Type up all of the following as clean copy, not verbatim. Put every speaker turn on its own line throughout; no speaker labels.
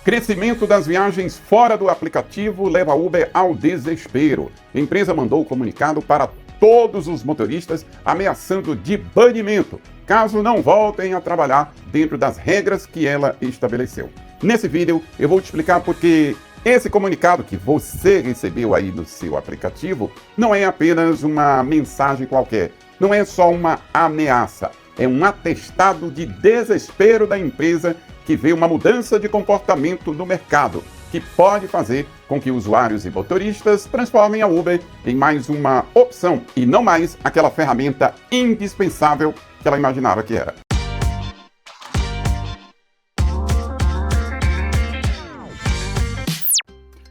Crescimento das viagens fora do aplicativo leva a Uber ao desespero. A empresa mandou o comunicado para todos os motoristas ameaçando de banimento, caso não voltem a trabalhar dentro das regras que ela estabeleceu. Nesse vídeo eu vou te explicar porque esse comunicado que você recebeu aí no seu aplicativo não é apenas uma mensagem qualquer, não é só uma ameaça, é um atestado de desespero da empresa que vê uma mudança de comportamento no mercado, que pode fazer com que usuários e motoristas transformem a Uber em mais uma opção e não mais aquela ferramenta indispensável que ela imaginava que era.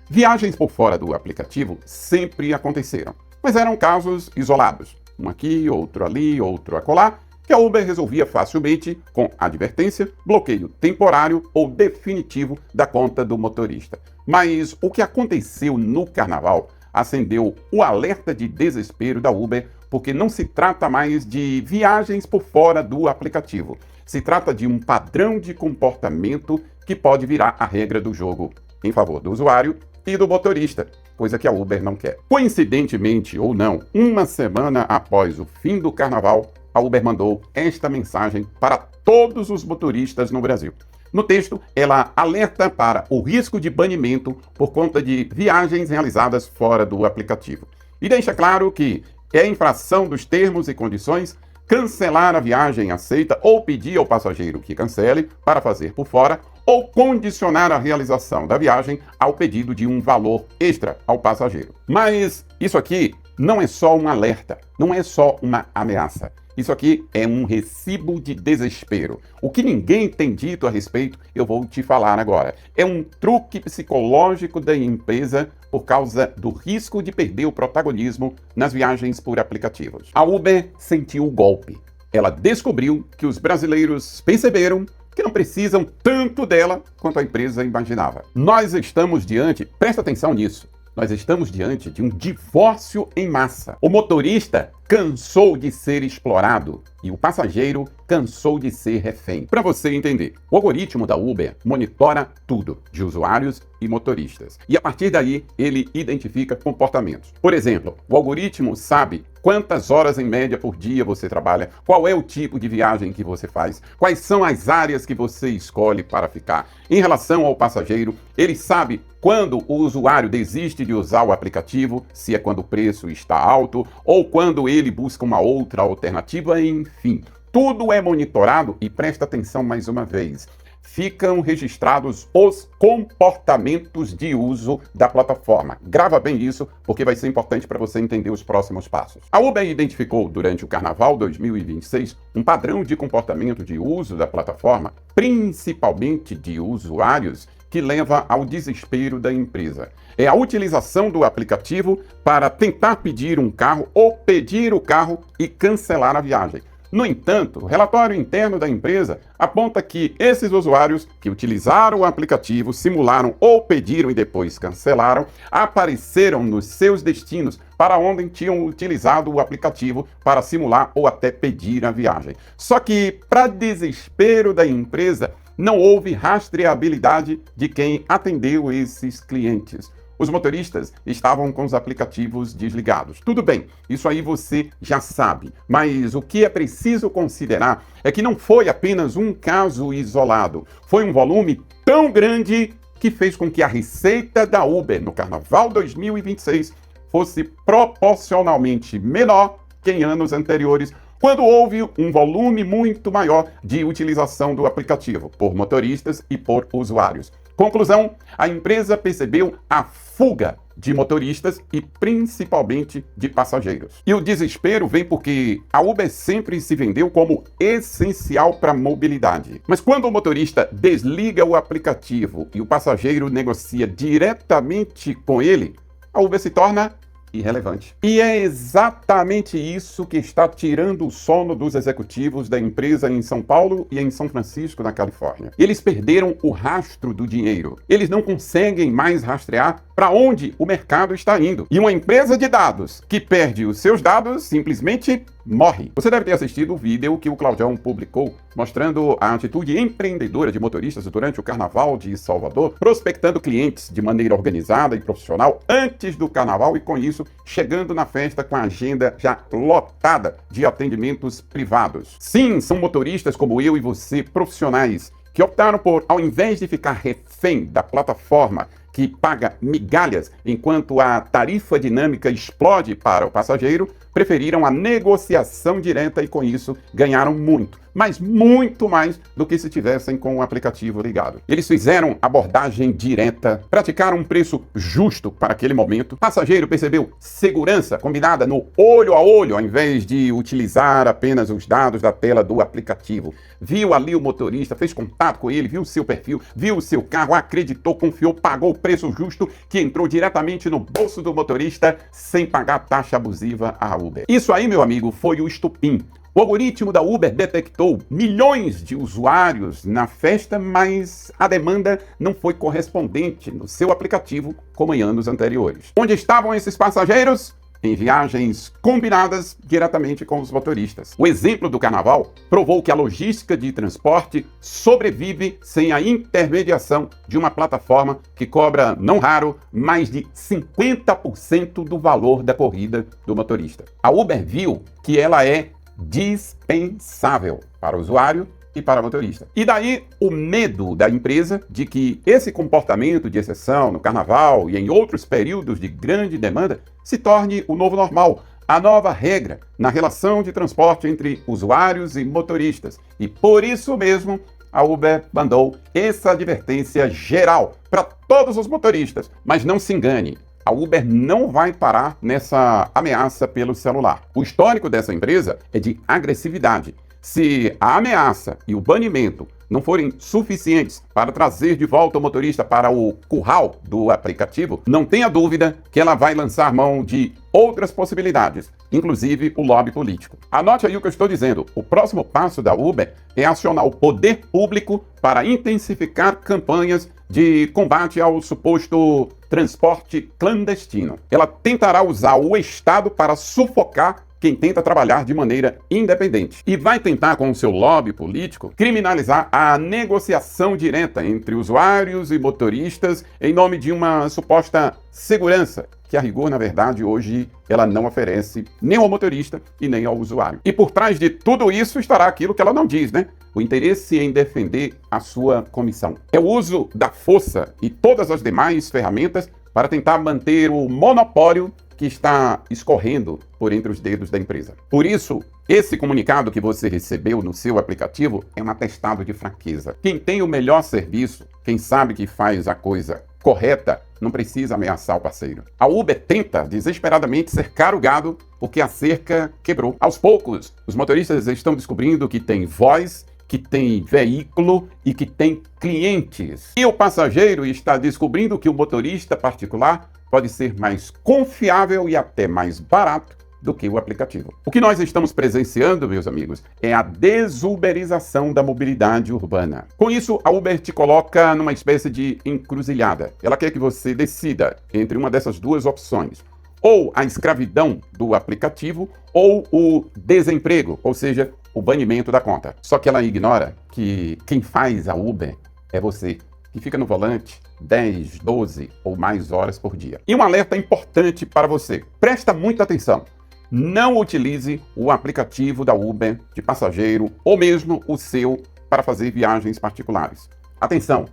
Viagens por fora do aplicativo sempre aconteceram, mas eram casos isolados, um aqui, outro ali, outro acolá, que a Uber resolvia facilmente com advertência, bloqueio temporário ou definitivo da conta do motorista. Mas o que aconteceu no Carnaval acendeu o alerta de desespero da Uber, porque não se trata mais de viagens por fora do aplicativo. Se trata de um padrão de comportamento que pode virar a regra do jogo em favor do usuário e do motorista, coisa que a Uber não quer. Coincidentemente ou não, uma semana após o fim do Carnaval, a Uber mandou esta mensagem para todos os motoristas no Brasil. No texto, ela alerta para o risco de banimento por conta de viagens realizadas fora do aplicativo. E deixa claro que é infração dos termos e condições cancelar a viagem aceita ou pedir ao passageiro que cancele para fazer por fora ou condicionar a realização da viagem ao pedido de um valor extra ao passageiro. Mas isso aqui não é só um alerta, não é só uma ameaça. Isso aqui é um recibo de desespero. O que ninguém tem dito a respeito, eu vou te falar agora. É um truque psicológico da empresa por causa do risco de perder o protagonismo nas viagens por aplicativos. A Uber sentiu o golpe. Ela descobriu que os brasileiros perceberam que não precisam tanto dela quanto a empresa imaginava. Nós estamos diante, presta atenção nisso, nós estamos diante de um divórcio em massa. O motorista cansou de ser explorado e o passageiro cansou de ser refém. Para você entender, o algoritmo da Uber monitora tudo, de usuários e motoristas. E a partir daí, ele identifica comportamentos. Por exemplo, o algoritmo sabe quantas horas em média por dia você trabalha, qual é o tipo de viagem que você faz, quais são as áreas que você escolhe para ficar. Em relação ao passageiro, ele sabe quando o usuário desiste de usar o aplicativo, se é quando o preço está alto ou quando ele busca uma outra alternativa, enfim. Tudo é monitorado e presta atenção mais uma vez. Ficam registrados os comportamentos de uso da plataforma. Grava bem isso, porque vai ser importante para você entender os próximos passos. A Uber identificou durante o Carnaval 2026 um padrão de comportamento de uso da plataforma, principalmente de usuários, que leva ao desespero da empresa. É a utilização do aplicativo para tentar pedir um carro ou pedir o carro e cancelar a viagem. No entanto, o relatório interno da empresa aponta que esses usuários que utilizaram o aplicativo, simularam ou pediram e depois cancelaram, apareceram nos seus destinos para onde tinham utilizado o aplicativo para simular ou até pedir a viagem. Só que, para desespero da empresa, não houve rastreabilidade de quem atendeu esses clientes. Os motoristas estavam com os aplicativos desligados. Tudo bem, isso aí você já sabe. Mas o que é preciso considerar é que não foi apenas um caso isolado. Foi um volume tão grande que fez com que a receita da Uber no Carnaval 2026 fosse proporcionalmente menor que em anos anteriores, quando houve um volume muito maior de utilização do aplicativo por motoristas e por usuários. Conclusão, a empresa percebeu a fuga de motoristas e principalmente de passageiros. E o desespero vem porque a Uber sempre se vendeu como essencial para a mobilidade. Mas quando o motorista desliga o aplicativo e o passageiro negocia diretamente com ele, a Uber se torna irrelevante. E é exatamente isso que está tirando o sono dos executivos da empresa em São Paulo e em São Francisco, na Califórnia. Eles perderam o rastro do dinheiro. Eles não conseguem mais rastrear para onde o mercado está indo. E uma empresa de dados que perde os seus dados simplesmente morre. Você deve ter assistido o vídeo que o Claudião publicou mostrando a atitude empreendedora de motoristas durante o Carnaval de Salvador, prospectando clientes de maneira organizada e profissional antes do Carnaval e, com isso, chegando na festa com a agenda já lotada de atendimentos privados. Sim, são motoristas como eu e você, profissionais, que optaram por, ao invés de ficar refém da plataforma que paga migalhas enquanto a tarifa dinâmica explode para o passageiro, preferiram a negociação direta e, com isso, ganharam muito, mas muito mais do que se tivessem com o aplicativo ligado. Eles fizeram abordagem direta, praticaram um preço justo para aquele momento. O passageiro percebeu segurança combinada no olho a olho, ao invés de utilizar apenas os dados da tela do aplicativo. Viu ali o motorista, fez contato com ele, viu o seu perfil, viu o seu carro, acreditou, confiou, pagou o preço justo que entrou diretamente no bolso do motorista sem pagar taxa abusiva à Uber. Isso aí, meu amigo, foi o estupim. O algoritmo da Uber detectou milhões de usuários na festa, mas a demanda não foi correspondente no seu aplicativo como em anos anteriores. Onde estavam esses passageiros? Em viagens combinadas diretamente com os motoristas. O exemplo do Carnaval provou que a logística de transporte sobrevive sem a intermediação de uma plataforma que cobra, não raro, mais de 50% do valor da corrida do motorista. A Uber viu que ela é dispensável para o usuário e para o motorista. E daí o medo da empresa de que esse comportamento de exceção no Carnaval e em outros períodos de grande demanda se torne o novo normal, a nova regra na relação de transporte entre usuários e motoristas. E por isso mesmo a Uber mandou essa advertência geral para todos os motoristas. Mas não se engane, a Uber não vai parar nessa ameaça pelo celular. O histórico dessa empresa é de agressividade. Se a ameaça e o banimento não forem suficientes para trazer de volta o motorista para o curral do aplicativo, não tenha dúvida que ela vai lançar mão de outras possibilidades, inclusive o lobby político. Anote aí o que eu estou dizendo. O próximo passo da Uber é acionar o poder público para intensificar campanhas de combate ao suposto transporte clandestino. Ela tentará usar o Estado para sufocar quem tenta trabalhar de maneira independente. E vai tentar, com o seu lobby político, criminalizar a negociação direta entre usuários e motoristas em nome de uma suposta segurança, que a rigor, na verdade, hoje ela não oferece nem ao motorista e nem ao usuário. E por trás de tudo isso estará aquilo que ela não diz, né? O interesse em defender a sua comissão. É o uso da força e todas as demais ferramentas para tentar manter o monopólio que está escorrendo por entre os dedos da empresa. Por isso, esse comunicado que você recebeu no seu aplicativo é um atestado de fraqueza. Quem tem o melhor serviço, quem sabe que faz a coisa correta, não precisa ameaçar o parceiro. A Uber tenta desesperadamente cercar o gado porque a cerca quebrou. Aos poucos, os motoristas estão descobrindo que tem voz, que tem veículo e que tem clientes. E o passageiro está descobrindo que o motorista particular pode ser mais confiável e até mais barato do que o aplicativo. O que nós estamos presenciando, meus amigos, é a desuberização da mobilidade urbana. Com isso, a Uber te coloca numa espécie de encruzilhada. Ela quer que você decida entre uma dessas duas opções. Ou a escravidão do aplicativo, ou o desemprego, ou seja, o banimento da conta. Só que ela ignora que quem faz a Uber é você, que fica no volante 10, 12 ou mais horas por dia. E um alerta importante para você. Presta muita atenção. Não utilize o aplicativo da Uber de passageiro ou mesmo o seu para fazer viagens particulares. Atenção!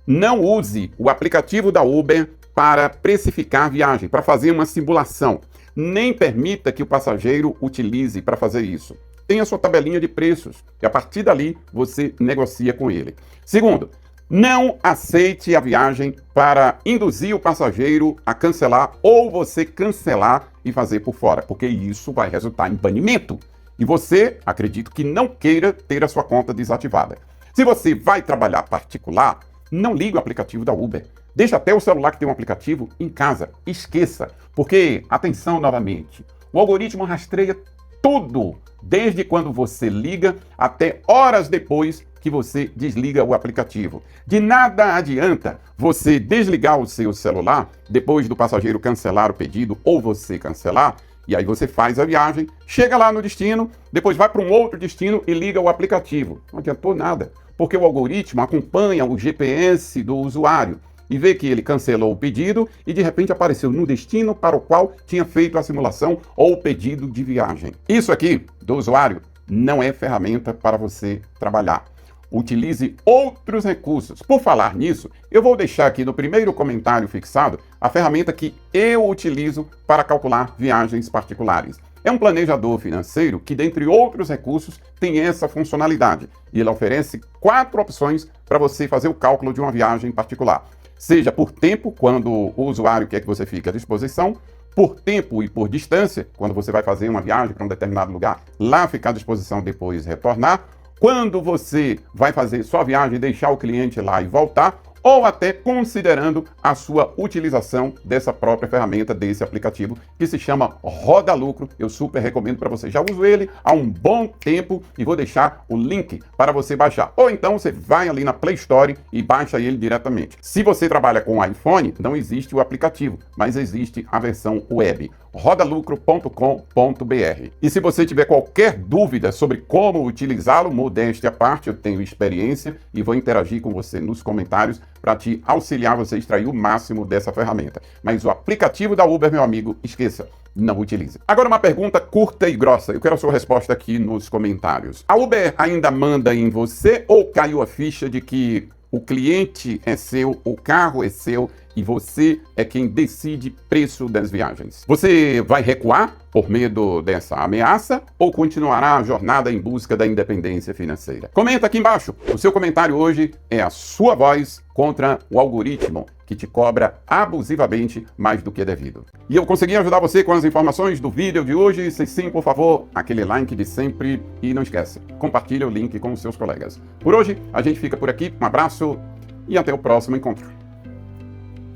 Não use o aplicativo da Uber para precificar viagem, para fazer uma simulação. Nem permita que o passageiro utilize para fazer isso. Tenha sua tabelinha de preços e a partir dali você negocia com ele. Segundo, não aceite a viagem para induzir o passageiro a cancelar ou você cancelar e fazer por fora, porque isso vai resultar em banimento. E você, acredito que não queira ter a sua conta desativada. Se você vai trabalhar particular, não ligue o aplicativo da Uber. Deixa até o celular que tem um aplicativo em casa. Esqueça, porque, atenção novamente, o algoritmo rastreia tudo, desde quando você liga até horas depois que você desliga o aplicativo. De nada adianta você desligar o seu celular depois do passageiro cancelar o pedido ou você cancelar, E aí você faz a viagem, chega lá no destino, depois vai para um outro destino e liga o aplicativo. Não adiantou nada, porque o algoritmo acompanha o GPS do usuário e vê que ele cancelou o pedido e de repente apareceu no destino para o qual tinha feito a simulação ou o pedido de viagem. Isso aqui do usuário não é ferramenta para você trabalhar. Utilize outros recursos. Por falar nisso, eu vou deixar aqui no primeiro comentário fixado a ferramenta que eu utilizo para calcular viagens particulares. É um planejador financeiro que, dentre outros recursos, tem essa funcionalidade. E ele oferece 4 opções para você fazer o cálculo de uma viagem particular. Seja por tempo, quando o usuário quer que você fique à disposição, por tempo e por distância, quando você vai fazer uma viagem para um determinado lugar, lá ficar à disposição depois retornar, quando você vai fazer sua viagem, deixar o cliente lá e voltar, ou até considerando a sua utilização dessa própria ferramenta, desse aplicativo, que se chama Roda Lucro. Eu super recomendo para você. Já uso ele há um bom tempo e vou deixar o link para você baixar. Ou então você vai ali na Play Store e baixa ele diretamente. Se você trabalha com iPhone, não existe o aplicativo, mas existe a versão web. rodalucro.com.br. E se você tiver qualquer dúvida sobre como utilizá-lo, modéstia à parte, eu tenho experiência e vou interagir com você nos comentários para te auxiliar você a extrair o máximo dessa ferramenta. Mas o aplicativo da Uber, meu amigo, esqueça, não utilize. Agora uma pergunta curta e grossa, eu quero a sua resposta aqui nos comentários. A Uber ainda manda em você ou caiu a ficha de que o cliente é seu, o carro é seu e você é quem decide preço das viagens? Você vai recuar por medo dessa ameaça ou continuará a jornada em busca da independência financeira? Comenta aqui embaixo. O seu comentário hoje é a sua voz contra o algoritmo que te cobra abusivamente mais do que é devido. E eu consegui ajudar você com as informações do vídeo de hoje. Se sim, por favor, aquele like de sempre e não esquece, compartilha o link com os seus colegas. Por hoje, a gente fica por aqui. Um abraço e até o próximo encontro.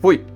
Fui!